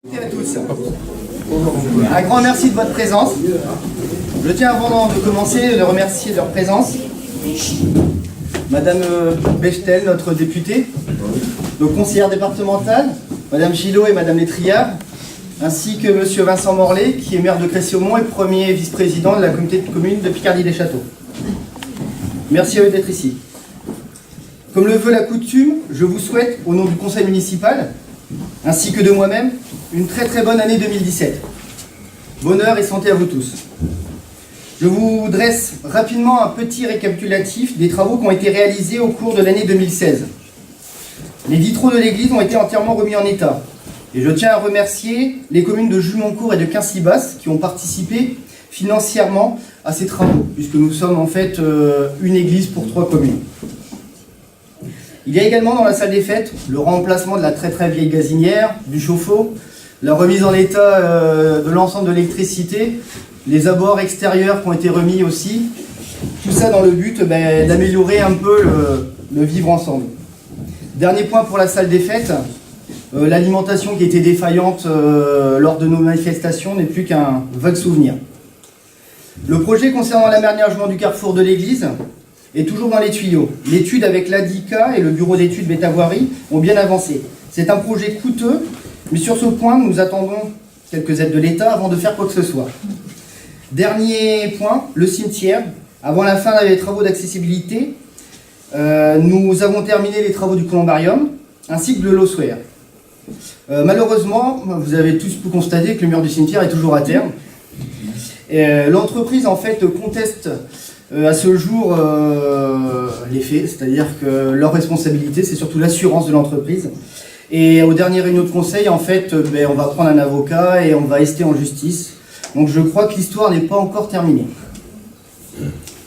Bonjour à tous. Un grand merci de votre présence. Je tiens avant de commencer de remercier de leur présence Madame Bechtel, notre députée, nos conseillères départementales, Madame Gillot et Madame Létriard, ainsi que Monsieur Vincent Morlet, qui est maire de Crécy-Aumont et premier vice-président de la communauté de communes de Picardie-les-Châteaux. Merci à eux d'être ici. Comme le veut la coutume, je vous souhaite, au nom du conseil municipal, ainsi que de moi-même, une très bonne année 2017. Bonheur et santé à vous tous. Je vous dresse rapidement un petit récapitulatif des travaux qui ont été réalisés au cours de l'année 2016. Les vitraux de l'église ont été entièrement remis en état. Et je tiens à remercier les communes de Jumoncourt et de Quincy-Basse qui ont participé financièrement à ces travaux, puisque nous sommes en fait une église pour 3 communes. Il y a également dans la salle des fêtes le remplacement de la très vieille gazinière, du chauffe-eau, la remise en état de l'ensemble de l'électricité, les abords extérieurs qui ont été remis aussi. Tout ça dans le but d'améliorer un peu le vivre ensemble. Dernier point pour la salle des fêtes, l'alimentation qui était défaillante lors de nos manifestations n'est plus qu'un vague souvenir. Le projet concernant l'aménagement du carrefour de l'église est toujours dans les tuyaux. L'étude avec l'ADICA et le bureau d'études Bétavoirie ont bien avancé. C'est un projet coûteux, mais sur ce point, nous attendons quelques aides de l'État avant de faire quoi que ce soit. Dernier point, le cimetière. Avant la fin des travaux d'accessibilité, nous avons terminé les travaux du columbarium, ainsi que de l'ossuaire. Malheureusement, vous avez tous pu constater que le mur du cimetière est toujours à terme. L'entreprise, en fait, conteste à ce jour les faits, c'est-à-dire que leur responsabilité, c'est surtout l'assurance de l'entreprise. Et aux dernières réunions de conseil, en fait, on va prendre un avocat et on va ester en justice. Donc je crois que l'histoire n'est pas encore terminée.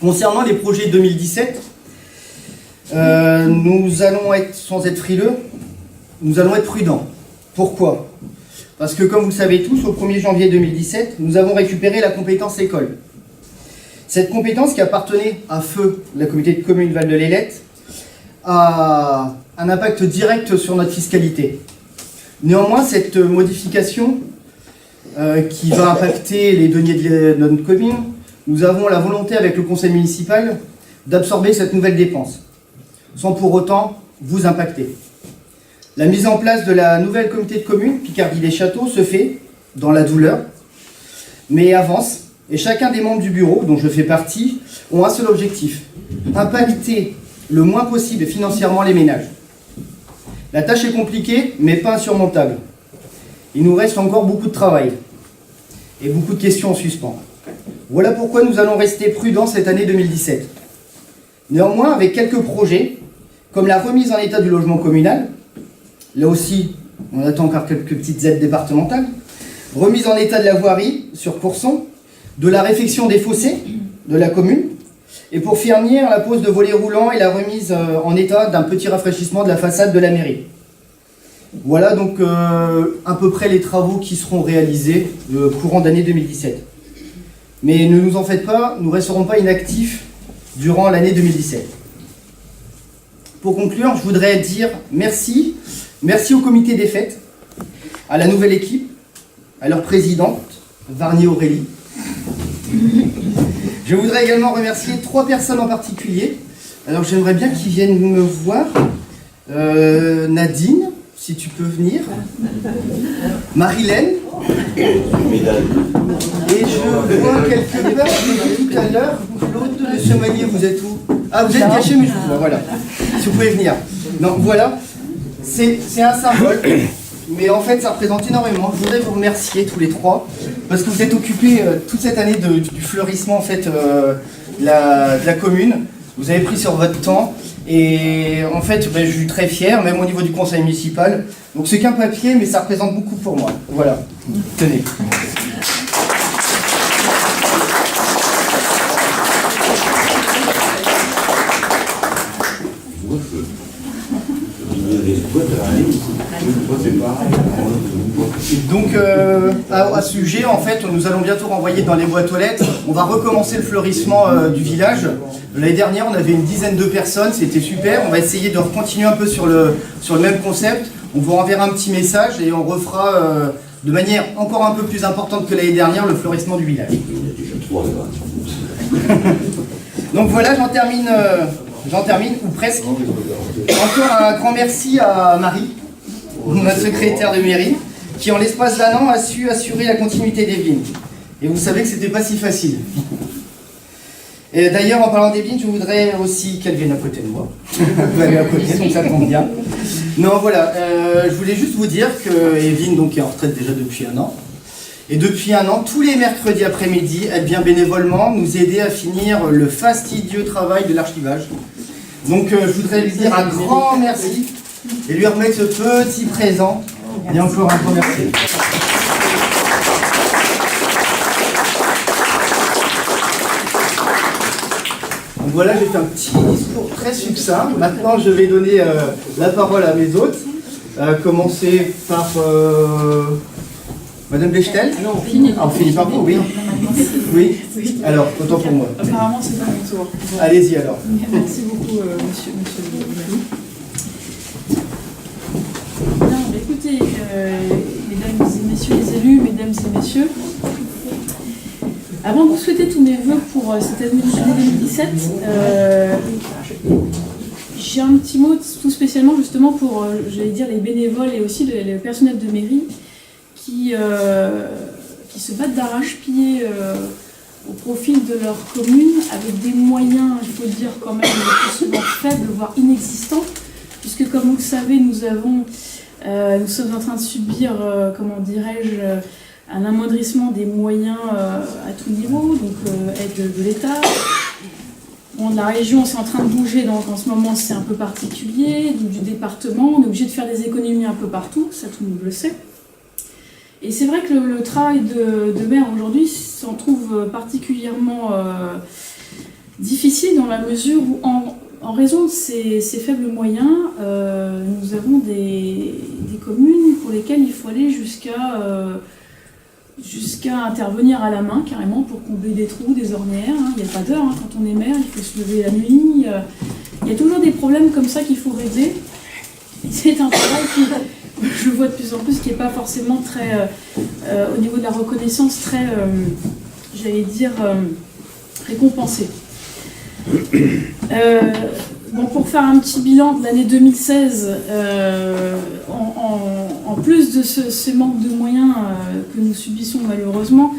Concernant les projets 2017, nous allons être, sans être frileux, nous allons être prudents. Pourquoi ? Parce que comme vous le savez tous, au 1er janvier 2017, nous avons récupéré la compétence école. Cette compétence qui appartenait à feu la communauté de communes Val de l'Ailette a un impact direct sur notre fiscalité. Néanmoins, cette modification qui va impacter les deniers de notre commune, nous avons la volonté avec le conseil municipal d'absorber cette nouvelle dépense, sans pour autant vous impacter. La mise en place de la nouvelle communauté de communes Picardie-les-Châteaux se fait dans la douleur, mais avance. Et chacun des membres du bureau, dont je fais partie, ont un seul objectif, impacter le moins possible financièrement les ménages. La tâche est compliquée, mais pas insurmontable. Il nous reste encore beaucoup de travail et beaucoup de questions en suspens. Voilà pourquoi nous allons rester prudents cette année 2017. Néanmoins, avec quelques projets, comme la remise en état du logement communal, là aussi, on attend encore quelques petites aides départementales, remise en état de la voirie sur Courson, de la réfection des fossés de la commune, et pour finir, la pose de volets roulants et la remise en état d'un petit rafraîchissement de la façade de la mairie. Voilà donc à peu près les travaux qui seront réalisés courant d'année 2017. Mais ne nous en faites pas, nous ne resterons pas inactifs durant l'année 2017. Pour conclure, je voudrais dire merci. Merci au comité des fêtes, à la nouvelle équipe, à leur présidente, Varnier Aurélie. Je voudrais également remercier 3 personnes en particulier. Alors j'aimerais bien qu'ils viennent me voir. Nadine, si tu peux venir. Marilène. Et je vois quelque part tout à l'heure, Claude, Monsieur Manier, vous êtes où? Ah, vous êtes caché, mais je vous vois, voilà. Si vous pouvez venir. Donc voilà, c'est un symbole. Mais en fait, ça représente énormément. Je voudrais vous remercier tous les 3 parce que vous êtes occupés toute cette année du fleurissement en fait, de la commune. Vous avez pris sur votre temps et en fait, je suis très fier, même au niveau du conseil municipal. Donc c'est qu'un papier, mais ça représente beaucoup pour moi. Voilà, tenez. Donc à ce sujet, en fait, nous allons bientôt renvoyer dans les boîtes aux lettres. On va recommencer le fleurissement du village. L'année dernière, on avait une dizaine de personnes, c'était super. On va essayer de continuer un peu sur le même concept. on vous renverra un petit message et on refera de manière encore un peu plus importante que l'année dernière le fleurissement du village. Donc voilà, j'en termine, ou presque. Encore un grand merci à Marie, notre secrétaire de mairie, qui en l'espace d'un an a su assurer la continuité des vignes. Et vous savez que c'était pas si facile. Et d'ailleurs, en parlant des vignes, je voudrais aussi qu'elle vienne à côté de moi. Vous allez à côté, donc ça tombe bien. Non, voilà, je voulais juste vous dire que Evelyne donc, est en retraite déjà depuis un an. Et depuis un an, tous les mercredis après-midi, elle vient bénévolement nous aider à finir le fastidieux travail de l'archivage. Donc je voudrais lui dire un grand merci et lui remettre ce petit présent. Et encore un grand merci. Donc voilà, j'ai fait un petit discours très succinct. Maintenant, je vais donner la parole à mes hôtes. Commencer par Madame Bechtel. Non, on finit. Ah, on finit par vous, oui. Oui. Alors, autant pour moi. Apparemment, c'est pas mon tour. Bon. Allez-y alors. Merci beaucoup, monsieur le Marie. Bien, bah, écoutez, mesdames et messieurs les élus, mesdames et messieurs, avant de vous souhaiter tous mes vœux pour cette année 2017, j'ai un petit mot tout spécialement justement pour, j'allais dire, les bénévoles et aussi le personnel de mairie qui se battent d'arrache-pied au profil de leur commune avec des moyens, il faut le dire quand même, le plus souvent faibles, voire inexistants, puisque comme vous le savez, nous sommes en train de subir, comment dirais-je, un amoindrissement des moyens à tout niveau, donc aide de l'État. Bon, de la région, c'est en train de bouger, donc en ce moment c'est un peu particulier, du département, on est obligé de faire des économies un peu partout, ça tout le monde le sait. Et c'est vrai que le travail de maire aujourd'hui s'en trouve particulièrement difficile dans la mesure où, en raison de ces faibles moyens, nous avons des communes pour lesquelles il faut aller jusqu'à intervenir à la main, carrément, pour combler des trous, des ornières. Il n'y a pas d'heure, quand on est maire, il faut se lever la nuit. Il y a toujours des problèmes comme ça qu'il faut régler. C'est un travail qui, je vois de plus en plus, qui n'est pas forcément très, au niveau de la reconnaissance, très, j'allais dire, récompensé. Bon, pour faire un petit bilan de l'année 2016, en plus de ce manque de moyens que nous subissons malheureusement,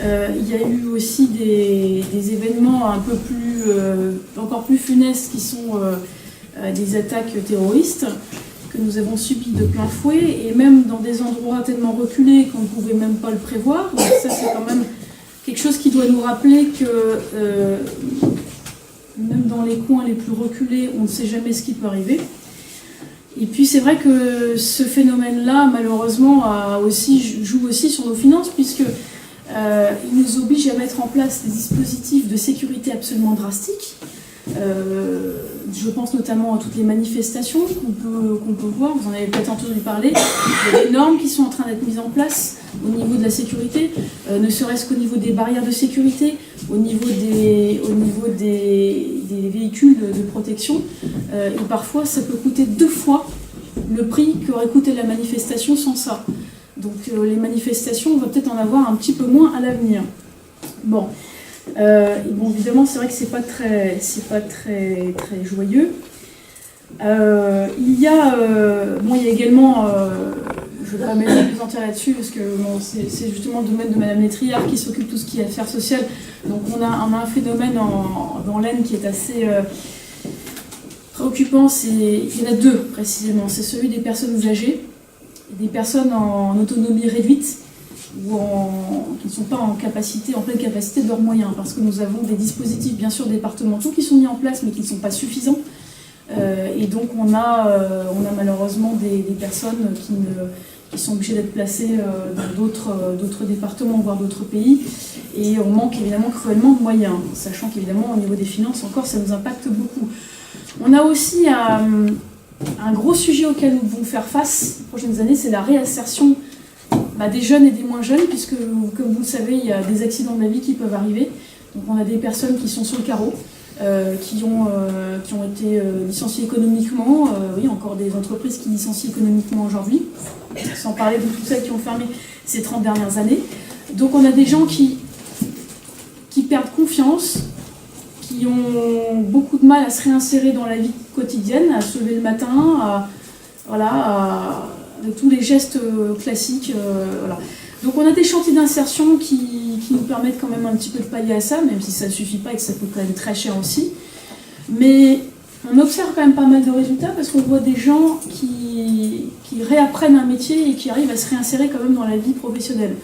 il y a eu aussi des événements un peu plus, encore plus funestes qui sont des attaques terroristes que nous avons subies de plein fouet, et même dans des endroits tellement reculés qu'on ne pouvait même pas le prévoir. Donc ça, c'est quand même quelque chose qui doit nous rappeler que même dans les coins les plus reculés, on ne sait jamais ce qui peut arriver. Et puis c'est vrai que ce phénomène-là, malheureusement, joue aussi sur nos finances, puisqu'il nous oblige à mettre en place des dispositifs de sécurité absolument drastiques. Je pense notamment à toutes les manifestations qu'on peut voir, vous en avez peut-être entendu parler. Il y a des normes qui sont en train d'être mises en place au niveau de la sécurité, ne serait-ce qu'au niveau des barrières de sécurité, au niveau des véhicules de protection. Et parfois, ça peut coûter 2 fois le prix qu'aurait coûté la manifestation sans ça. Donc les manifestations, on va peut-être en avoir un petit peu moins à l'avenir. Bon. Bon, évidemment, c'est vrai que c'est pas très joyeux. Il y a également, je ne vais pas m'apesantir là-dessus parce que bon, c'est justement le domaine de Madame Létriard qui s'occupe de tout ce qui est affaires sociales. Donc on a un phénomène dans l'Aisne qui est assez préoccupant. Il y en a 2 précisément. C'est celui des personnes âgées, des personnes en autonomie réduite, ou qui ne sont pas en pleine capacité de leurs moyens, parce que nous avons des dispositifs bien sûr départementaux qui sont mis en place mais qui ne sont pas suffisants, et donc on a malheureusement des personnes qui sont obligées d'être placées dans d'autres départements, voire d'autres pays, et on manque évidemment cruellement de moyens, sachant qu'évidemment au niveau des finances encore ça nous impacte beaucoup. On a aussi un gros sujet auquel nous devons faire face les prochaines années, c'est la réinsertion des jeunes et des moins jeunes, puisque, comme vous le savez, il y a des accidents de la vie qui peuvent arriver. Donc on a des personnes qui sont sur le carreau, qui ont été licenciés économiquement. Oui, encore des entreprises qui licencient économiquement aujourd'hui, sans parler de toutes celles qui ont fermé ces 30 dernières années. Donc on a des gens qui perdent confiance, qui ont beaucoup de mal à se réinsérer dans la vie quotidienne, à se lever le matin, avec tous les gestes classiques. Voilà. Donc on a des chantiers d'insertion qui nous permettent quand même un petit peu de pallier à ça, même si ça ne suffit pas et que ça coûte quand même très cher aussi. Mais on observe quand même pas mal de résultats parce qu'on voit des gens qui réapprennent un métier et qui arrivent à se réinsérer quand même dans la vie professionnelle.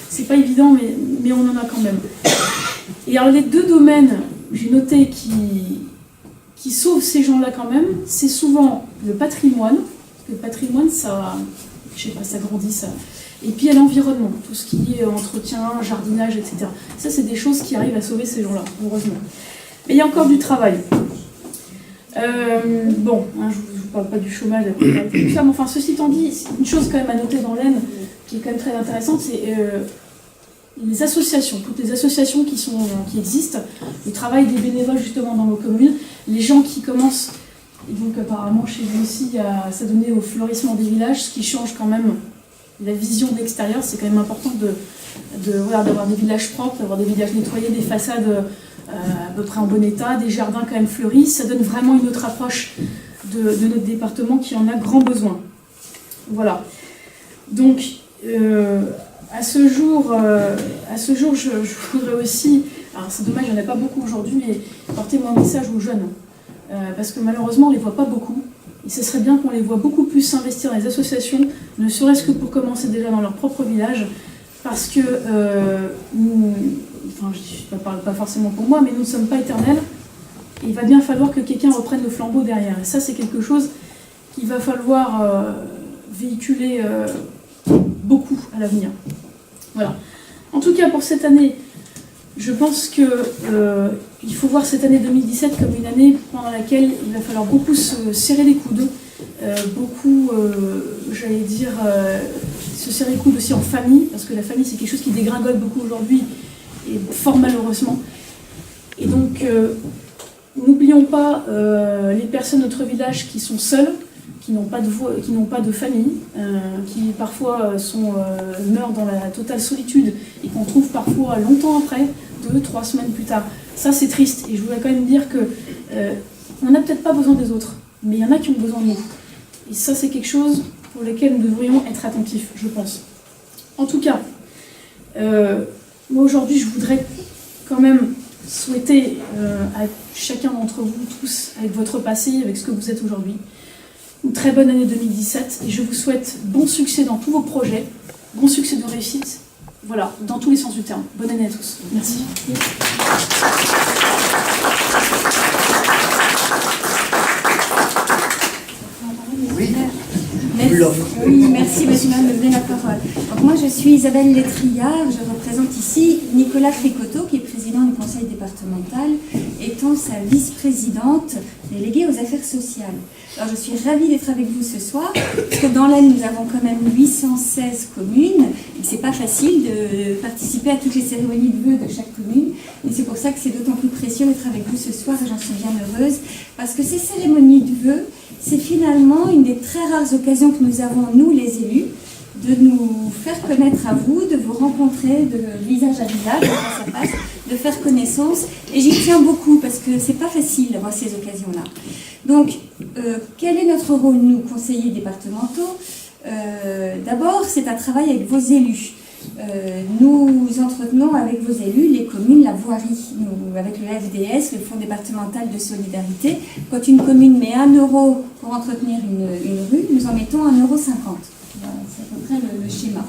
C'est pas évident, mais on en a quand même. Et alors les deux domaines, j'ai noté, qui sauvent ces gens-là quand même, c'est souvent le patrimoine. Parce que le patrimoine, ça, je sais pas, ça grandit, ça. Et puis il y a l'environnement, tout ce qui est entretien, jardinage, etc. Ça, c'est des choses qui arrivent à sauver ces gens-là, heureusement. Mais il y a encore du travail. Je ne vous parle pas du chômage, de la précarité, tout ça, mais enfin, ceci étant dit, une chose quand même à noter dans l'Aisne, qui est quand même très intéressante, c'est les associations, toutes les associations qui existent, le travail des bénévoles justement dans nos communes, les gens qui commencent, et donc apparemment chez vous aussi, à s'adonner au fleurissement des villages, ce qui change quand même la vision de l'extérieur. C'est quand même important d'avoir des villages propres, d'avoir des villages nettoyés, des façades à peu près en bon état, des jardins quand même fleuris. Ça donne vraiment une autre approche de notre département qui en a grand besoin. Voilà. Donc, à ce jour, je voudrais aussi, alors c'est dommage, il n'y en a pas beaucoup aujourd'hui, mais porter mon message aux jeunes. Parce que malheureusement, on ne les voit pas beaucoup. Et ce serait bien qu'on les voit beaucoup plus s'investir dans les associations, ne serait-ce que pour commencer déjà dans leur propre village. Parce que, je ne parle pas forcément pour moi, mais nous ne sommes pas éternels. Et il va bien falloir que quelqu'un reprenne le flambeau derrière. Et ça, c'est quelque chose qu'il va falloir véhiculer beaucoup à l'avenir. Voilà. En tout cas, pour cette année, je pense qu'il faut voir cette année 2017 comme une année pendant laquelle il va falloir beaucoup se serrer les coudes, se serrer les coudes aussi en famille, parce que la famille c'est quelque chose qui dégringole beaucoup aujourd'hui, et fort malheureusement. Et donc, n'oublions pas les personnes de notre village qui sont seules, qui n'ont pas de famille, qui parfois meurent dans la totale solitude et qu'on trouve parfois longtemps après, 2-3 semaines plus tard. Ça, c'est triste. Et je voudrais quand même dire qu'on n'a peut-être pas besoin des autres, mais il y en a qui ont besoin de nous. Et ça, c'est quelque chose pour lequel nous devrions être attentifs, je pense. En tout cas, moi aujourd'hui, je voudrais quand même souhaiter à chacun d'entre vous tous, avec votre passé, avec ce que vous êtes aujourd'hui, une très bonne année 2017 et je vous souhaite bon succès dans tous vos projets, bon succès de réussite, voilà, dans tous les sens du terme. Bonne année à tous. Merci. Oui. Oui, merci Bâtiment de me donner la parole. Donc moi je suis Isabelle Létriard, je représente ici Nicolas Fricoteau qui est président du conseil départemental, étant sa vice-présidente déléguée aux affaires sociales. Alors je suis ravie d'être avec vous ce soir, parce que dans l'Aisne nous avons quand même 816 communes, et c'est pas facile de participer à toutes les cérémonies de vœux de chaque commune, et c'est pour ça que c'est d'autant plus précieux d'être avec vous ce soir, et j'en suis bien heureuse, parce que ces cérémonies de vœux, c'est finalement une des très rares occasions que nous avons, nous les élus, de nous faire connaître à vous, de vous rencontrer de visage à visage, de face à face, de faire connaissance. Et j'y tiens beaucoup parce que c'est pas facile d'avoir ces occasions-là. Donc, quel est notre rôle, nous, conseillers départementaux? D'abord, c'est un travail avec vos élus. Nous entretenons avec vos élus les communes, la voirie. Nous, avec le FDS, le Fonds départemental de solidarité, quand une commune met 1 euro pour entretenir une rue, nous en mettons 1,50 €. Voilà, c'est à peu près le schéma.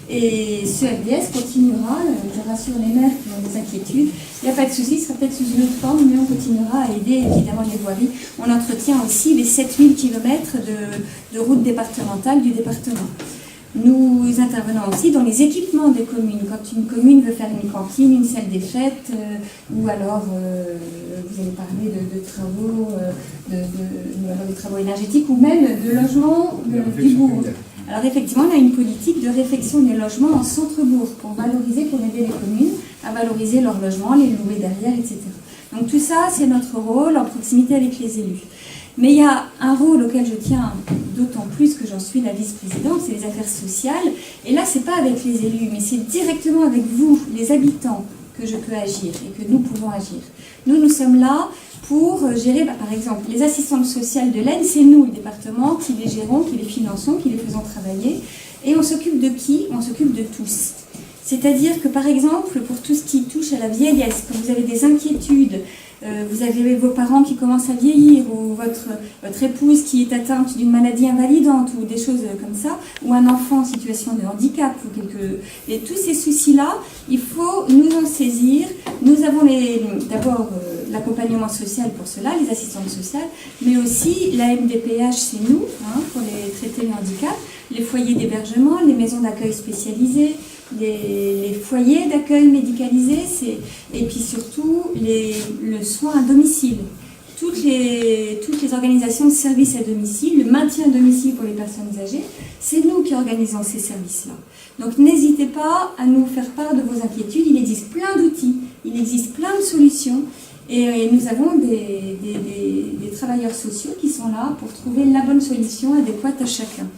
Et ce FDS continuera, je rassure les maires qui ont des inquiétudes, il n'y a pas de souci, ce sera peut-être sous une autre forme, mais on continuera à aider évidemment les voiries. On entretient aussi les 7000 km de routes départementales du département. Nous intervenons aussi dans les équipements des communes. Quand une commune veut faire une cantine, une salle des fêtes, ou alors vous allez parler de travaux, de travaux énergétiques, ou même de logement du bourg. Alors effectivement, on a une politique de réfection des logements en centre-bourg pour aider les communes à valoriser leurs logements, les louer derrière, etc. Donc tout ça, c'est notre rôle en proximité avec les élus. Mais il y a un rôle auquel je tiens d'autant plus que j'en suis la vice-présidente, c'est les affaires sociales. Et là, c'est pas avec les élus, mais c'est directement avec vous, les habitants, que je peux agir et que nous pouvons agir. Nous sommes là pour gérer, par exemple, les assistantes sociales de l'Aisne, c'est nous, le département, qui les gérons, qui les finançons, qui les faisons travailler. Et on s'occupe de qui? On s'occupe de tous. C'est-à-dire que, par exemple, pour tout ce qui touche à la vieillesse, quand vous avez des inquiétudes, vous avez vos parents qui commencent à vieillir, ou votre épouse qui est atteinte d'une maladie invalidante, ou des choses comme ça, ou un enfant en situation de handicap, et tous ces soucis-là, il faut nous en saisir. Nous avons d'abord l'accompagnement social pour cela, les assistantes sociales, mais aussi la MDPH, c'est nous, pour les traiter le handicap, les foyers d'hébergement, les maisons d'accueil spécialisées, les foyers d'accueil médicalisés, et puis surtout le soin à domicile. Toutes les organisations de services à domicile, le maintien à domicile pour les personnes âgées, c'est nous qui organisons ces services-là. Donc n'hésitez pas à nous faire part de vos inquiétudes, il existe plein d'outils, il existe plein de solutions, et nous avons des travailleurs sociaux qui sont là pour trouver la bonne solution adéquate à chacun.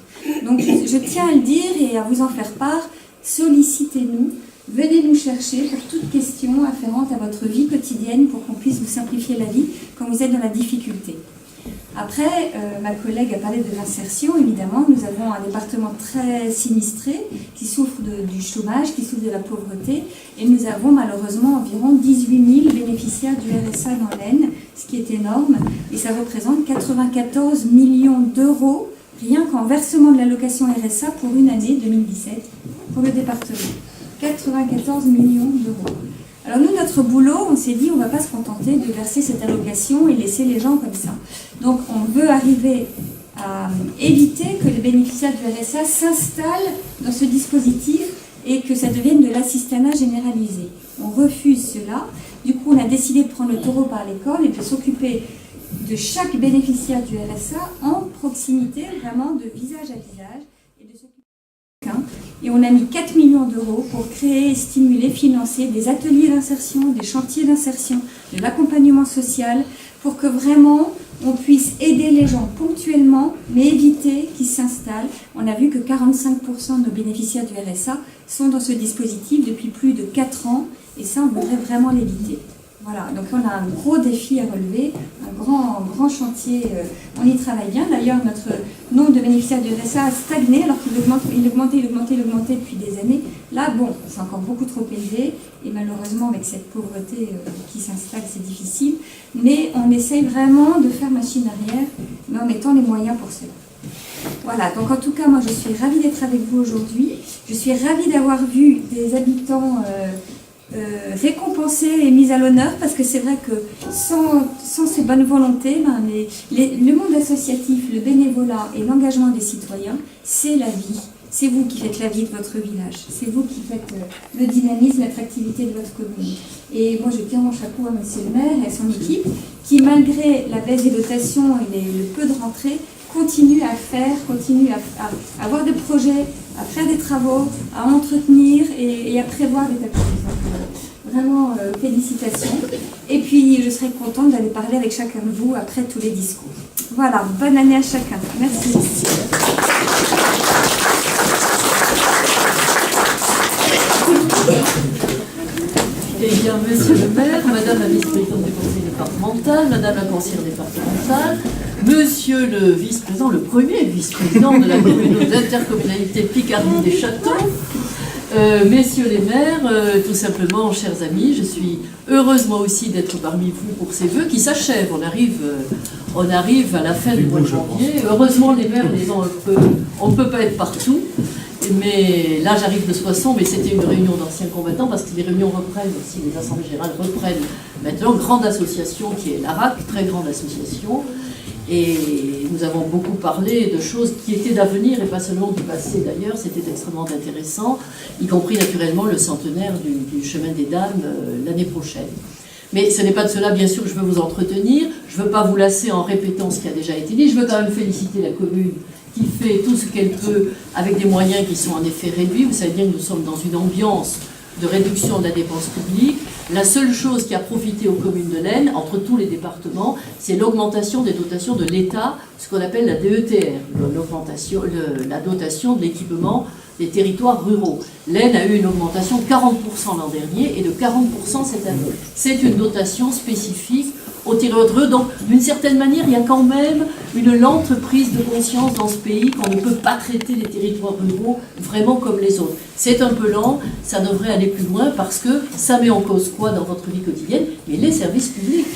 Donc je tiens à le dire et à vous en faire part, sollicitez-nous, venez nous chercher pour toute question afférente à votre vie quotidienne pour qu'on puisse vous simplifier la vie quand vous êtes dans la difficulté. Après, ma collègue a parlé de l'insertion, évidemment. Nous avons un département très sinistré qui souffre du chômage, qui souffre de la pauvreté. Et nous avons malheureusement environ 18 000 bénéficiaires du RSA dans l'Aisne, ce qui est énorme. Et ça représente 94 millions d'euros rien qu'en versement de l'allocation RSA pour une année 2017 pour le département. 94 millions d'euros. Alors nous, notre boulot, on s'est dit, on ne va pas se contenter de verser cette allocation et laisser les gens comme ça. Donc on veut arriver à éviter que les bénéficiaires du RSA s'installent dans ce dispositif et que ça devienne de l'assistanat généralisé. On refuse cela. Du coup, on a décidé de prendre le taureau par les cornes et de s'occuper de chaque bénéficiaire du RSA en proximité, vraiment de visage à visage, et de s'occuper de chacun. Et on a mis 4 millions d'euros pour créer, stimuler, financer des ateliers d'insertion, des chantiers d'insertion, de l'accompagnement social, pour que vraiment on puisse aider les gens ponctuellement, mais éviter qu'ils s'installent. On a vu que 45% de nos bénéficiaires du RSA sont dans ce dispositif depuis plus de 4 ans, et ça, on voudrait vraiment l'éviter. Voilà, donc on a un gros défi à relever, un grand chantier, on y travaille bien. D'ailleurs, notre nombre de bénéficiaires du RSA a stagné alors qu'il augmentait depuis des années. Là, bon, c'est encore beaucoup trop élevé et malheureusement avec cette pauvreté qui s'installe, c'est difficile. Mais on essaye vraiment de faire machine arrière, mais en mettant les moyens pour cela. Voilà, donc en tout cas, moi je suis ravie d'être avec vous aujourd'hui. Je suis ravie d'avoir vu des habitants récompensés et mis à l'honneur, parce que c'est vrai que sans ces bonnes volontés, le monde associatif, le bénévolat et l'engagement des citoyens, c'est la vie. C'est vous qui faites la vie de votre village. C'est vous qui faites le dynamisme, l'attractivité de votre commune. Et moi, je tiens mon chapeau à monsieur le maire et à son équipe, qui malgré la baisse des dotations et le peu de rentrées, continue à avoir des projets, à faire des travaux, à entretenir et à prévoir des tapis. Donc, vraiment, félicitations. Et puis, je serai contente d'aller parler avec chacun de vous après tous les discours. Voilà, bonne année à chacun. Merci. Eh bien, monsieur le maire, madame la vice-présidente du conseil départemental, madame la conseillère départementale, monsieur le vice-président, le premier vice-président de la communauté d'intercommunalité Picardie des Châteaux, messieurs les maires, tout simplement, chers amis, je suis heureuse moi aussi d'être parmi vous pour ces vœux qui s'achèvent. On arrive à la fin du mois de janvier. Heureusement, les maires, on ne peut pas être partout. Mais là, j'arrive de Soissons, mais c'était une réunion d'anciens combattants, parce que les réunions reprennent aussi, les assemblées générales reprennent maintenant. Grande association qui est l'ARAC, très grande association. Et nous avons beaucoup parlé de choses qui étaient d'avenir et pas seulement du passé d'ailleurs. C'était extrêmement intéressant, y compris naturellement le centenaire du chemin des dames l'année prochaine. Mais ce n'est pas de cela, bien sûr, que je veux vous entretenir. Je ne veux pas vous lasser en répétant ce qui a déjà été dit. Je veux quand même féliciter la commune qui fait tout ce qu'elle peut avec des moyens qui sont en effet réduits. Vous savez bien que nous sommes dans une ambiance de réduction de la dépense publique. La seule chose qui a profité aux communes de l'Aisne, entre tous les départements, c'est l'augmentation des dotations de l'État, ce qu'on appelle la DETR, la dotation de l'équipement des territoires ruraux. L'Aisne a eu une augmentation de 40% l'an dernier et de 40% cette année. C'est une dotation spécifique aux territoires ruraux. Donc, d'une certaine manière, il y a quand même une lente prise de conscience dans ce pays qu'on ne peut pas traiter les territoires ruraux vraiment comme les autres. C'est un peu lent, ça devrait aller plus loin parce que ça met en cause quoi dans votre vie quotidienne? Mais les services publics.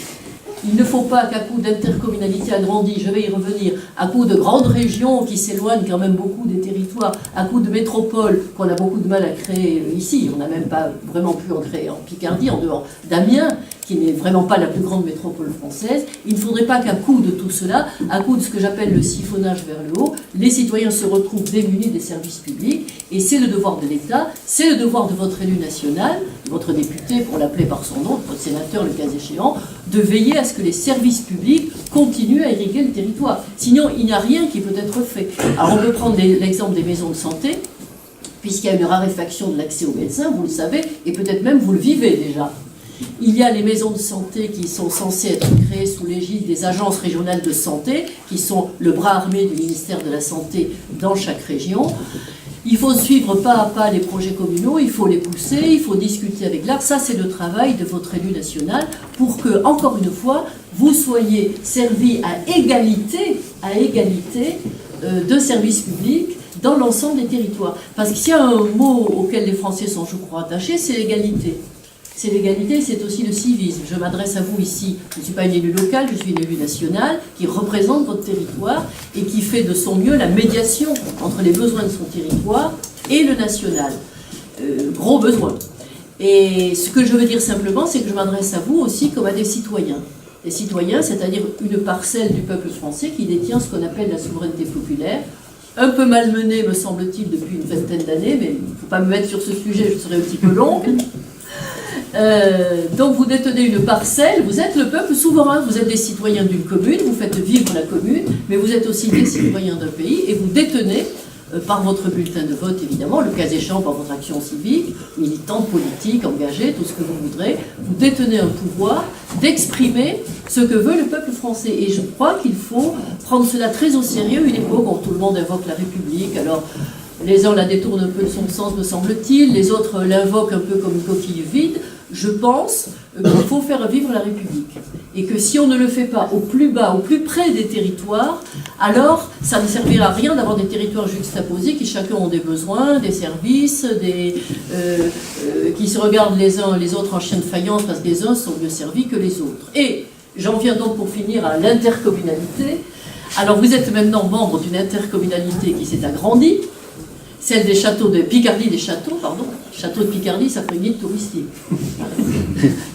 Il ne faut pas qu'à coup d'intercommunalité agrandie, je vais y revenir, à coup de grandes régions qui s'éloignent quand même beaucoup des territoires, à coup de métropoles qu'on a beaucoup de mal à créer ici, on n'a même pas vraiment pu en créer en Picardie, en dehors d'Amiens, qui n'est vraiment pas la plus grande métropole française. Il ne faudrait pas qu'à coup de tout cela, à coup de ce que j'appelle le siphonnage vers le haut, les citoyens se retrouvent démunis des services publics, et c'est le devoir de l'État, c'est le devoir de votre élu national, de votre député, pour l'appeler par son nom, votre sénateur le cas échéant, de veiller à ce que les services publics continuent à irriguer le territoire. Sinon, il n'y a rien qui peut être fait. Alors, on peut prendre l'exemple des maisons de santé, puisqu'il y a une raréfaction de l'accès aux médecins, vous le savez, et peut-être même vous le vivez déjà. Il y a les maisons de santé qui sont censées être créées sous l'égide des agences régionales de santé, qui sont le bras armé du ministère de la Santé dans chaque région. Il faut suivre pas à pas les projets communaux, il faut les pousser, il faut discuter avec l'art. Ça, c'est le travail de votre élu national pour que, encore une fois, vous soyez servi à égalité de services publics dans l'ensemble des territoires. Parce qu'il y a un mot auquel les Français sont, je crois, attachés, c'est l'égalité. C'est l'égalité, c'est aussi le civisme. Je m'adresse à vous ici, je ne suis pas une élue locale, je suis une élue nationale qui représente votre territoire et qui fait de son mieux la médiation entre les besoins de son territoire et le national. Gros besoin. Et ce que je veux dire simplement, c'est que je m'adresse à vous aussi comme à des citoyens. Des citoyens, c'est-à-dire une parcelle du peuple français qui détient ce qu'on appelle la souveraineté populaire, un peu malmenée, me semble-t-il, depuis une vingtaine d'années, mais il ne faut pas me mettre sur ce sujet, je serai un petit peu longue. Donc vous détenez une parcelle, vous êtes le peuple souverain, vous êtes des citoyens d'une commune, vous faites vivre la commune, mais vous êtes aussi des citoyens d'un pays et vous détenez, par votre bulletin de vote évidemment, le cas échéant par votre action civique, militante, politique, engagée, tout ce que vous voudrez, vous détenez un pouvoir d'exprimer ce que veut le peuple français. Et je crois qu'il faut prendre cela très au sérieux, une époque où tout le monde invoque la République, alors les uns la détournent un peu de son sens, me semble-t-il, les autres l'invoquent un peu comme une coquille vide. Je pense qu'il faut faire vivre la République. Et que si on ne le fait pas au plus bas, au plus près des territoires, alors ça ne servira à rien d'avoir des territoires juxtaposés qui chacun ont des besoins, des services, qui se regardent les uns les autres en chien de faïence parce que les uns sont mieux servis que les autres. Et j'en viens donc pour finir à l'intercommunalité. Alors vous êtes maintenant membre d'une intercommunalité qui s'est agrandie, celle des châteaux de Picardie des châteaux, pardon. Château de Picardie, ça fait une guide touristique.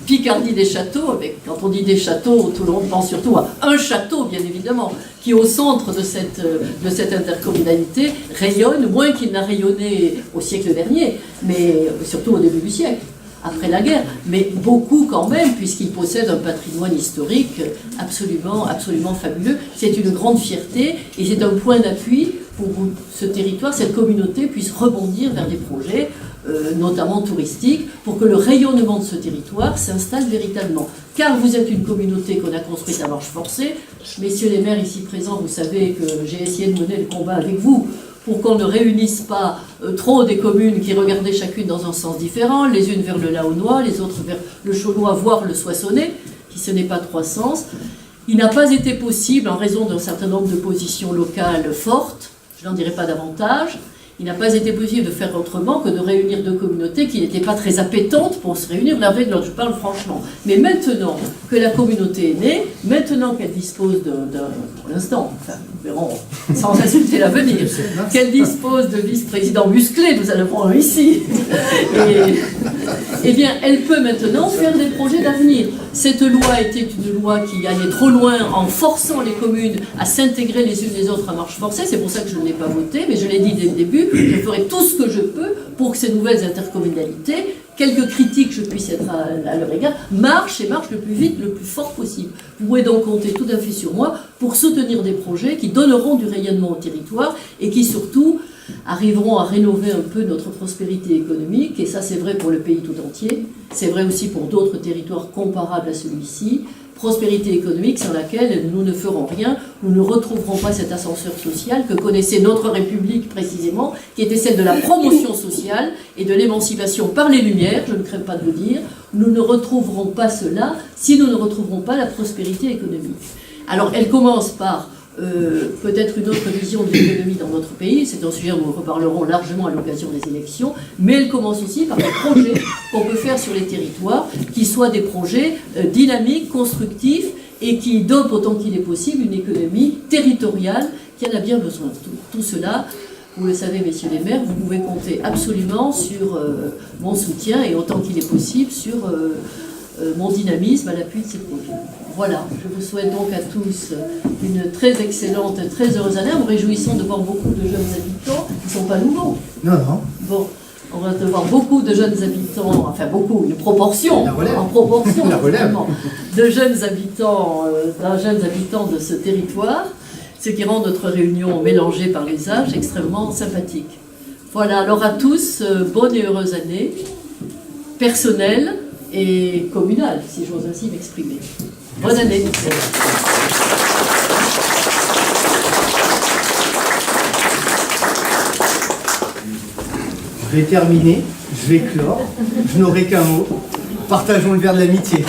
Picardie des châteaux, quand on dit des châteaux, tout le monde pense surtout à un château, bien évidemment, qui au centre de cette intercommunalité rayonne, moins qu'il n'a rayonné au siècle dernier, mais surtout au début du siècle, après la guerre, mais beaucoup quand même, puisqu'il possède un patrimoine historique absolument, absolument fabuleux. C'est une grande fierté et c'est un point d'appui pour que ce territoire, cette communauté puisse rebondir vers des projets, notamment touristiques, pour que le rayonnement de ce territoire s'installe véritablement. Car vous êtes une communauté qu'on a construite à marche forcée. Messieurs les maires ici présents, vous savez que j'ai essayé de mener le combat avec vous pour qu'on ne réunisse pas trop des communes qui regardaient chacune dans un sens différent, les unes vers le Laonnois, les autres vers le Chaunois, voire le Soissonnais, qui ce n'est pas trois sens. Il n'a pas été possible, en raison d'un certain nombre de positions locales fortes, je n'en dirai pas davantage, il n'a pas été possible de faire autrement que de réunir deux communautés qui n'étaient pas très appétentes pour se réunir l'un avec l'autre, je parle franchement. Mais maintenant que la communauté est née, maintenant qu'elle dispose pour l'instant, enfin, nous verrons sans insulter l'avenir, qu'elle dispose de vice-présidents musclés, nous en avons un ici, eh bien, elle peut maintenant faire des projets d'avenir. Cette loi était une loi qui allait trop loin en forçant les communes à s'intégrer les unes les autres à marche forcée, c'est pour ça que je ne l'ai pas votée, mais je l'ai dit dès le début, je ferai tout ce que je peux pour que ces nouvelles intercommunalités, quelques critiques je puisse être à leur égard, marchent et marchent le plus vite, le plus fort possible. Vous pouvez donc compter tout à fait sur moi pour soutenir des projets qui donneront du rayonnement au territoire et qui surtout arriveront à rénover un peu notre prospérité économique, et ça c'est vrai pour le pays tout entier, c'est vrai aussi pour d'autres territoires comparables à celui-ci. Prospérité économique sans laquelle nous ne ferons rien, nous ne retrouverons pas cet ascenseur social que connaissait notre République précisément, qui était celle de la promotion sociale et de l'émancipation par les Lumières, je ne crains pas de vous dire. Nous ne retrouverons pas cela si nous ne retrouverons pas la prospérité économique. Alors elle commence par peut-être une autre vision de l'économie dans notre pays, c'est un sujet dont nous reparlerons largement à l'occasion des élections, mais elle commence aussi par des projets qu'on peut faire sur les territoires, qui soient des projets dynamiques, constructifs, et qui dopent autant qu'il est possible une économie territoriale qui en a bien besoin. Tout cela, vous le savez, messieurs les maires, vous pouvez compter absolument sur mon soutien, et autant qu'il est possible sur mon dynamisme à l'appui de ces projets. Voilà, je vous souhaite donc à tous une très excellente, très heureuse année, en me réjouissant de voir beaucoup de jeunes habitants qui ne sont pas nouveaux. Non, non. Bon, on va devoir beaucoup de jeunes habitants, enfin beaucoup, une proportion, en proportion, de jeunes habitants, de ce territoire, ce qui rend notre réunion mélangée par les âges extrêmement sympathique. Voilà, alors à tous, bonne et heureuse année, personnelle et communale, si j'ose ainsi m'exprimer. Bonne année. Je vais terminer, je vais clore, je n'aurai qu'un mot. Partageons le verre de l'amitié.